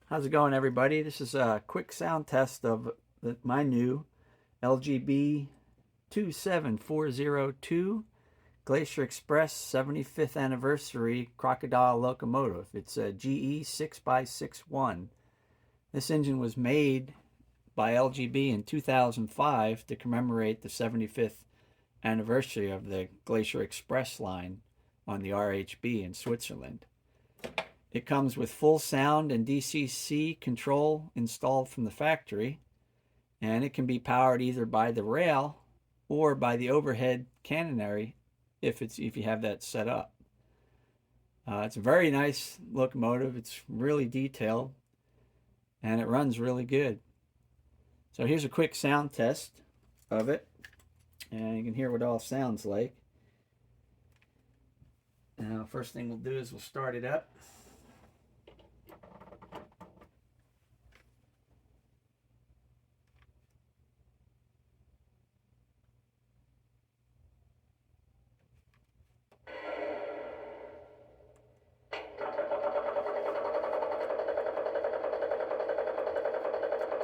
How's it going, everybody? This is a quick sound test of my new LGB 27402 Glacier Express 75th anniversary crocodile locomotive. It's a GE 6x61. This engine was made by LGB in 2005 to commemorate the 75th anniversary of the Glacier Express line on the RHB in Switzerland. It comes with full sound and DCC control installed from the factory, and it can be powered either by the rail or by the overhead catenary if you have that set up. It's a very nice locomotive. It's really detailed, and it runs really good. So here's a quick sound test of it, and you can hear what it all sounds like. Now, first thing we'll do is we'll start it up.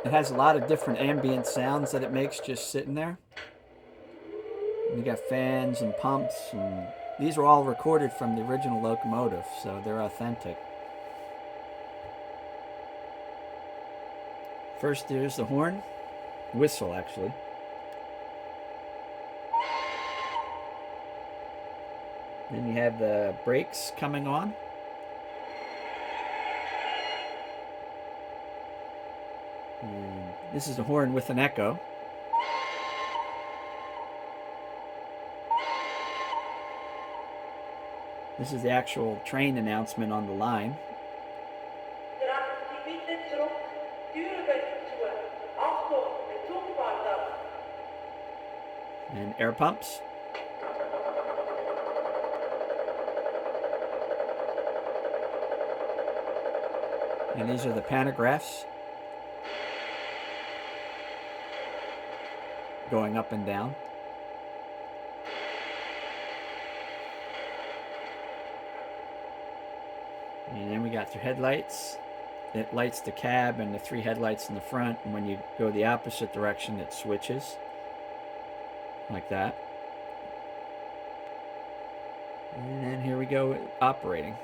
It has a lot of different ambient sounds that it makes just sitting there. And you got fans and pumps, and these were all recorded from the original locomotive, so they're authentic. First, there's the horn, whistle actually. Then you have the brakes coming on. And this is the horn with an echo. This is the actual train announcement on the line. And air pumps. And these are the pantographs going up and down. And then we got your headlights. It lights the cab and the three headlights in the front, and when you go the opposite direction it switches like that. And then here we go, operating.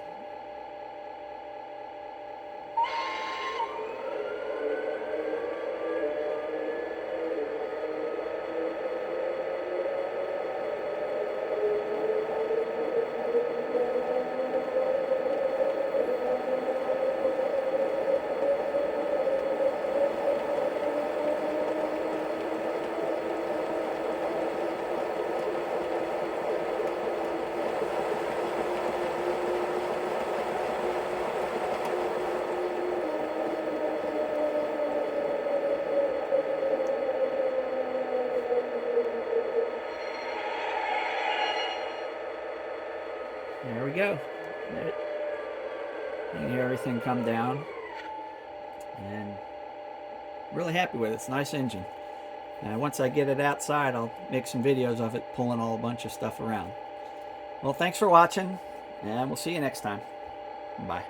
There we go. You can hear everything come down, and really happy with it. It's a nice engine. Once I get it outside, I'll make some videos of it pulling a bunch of stuff around. Well, thanks for watching, and we'll see you next time. Bye.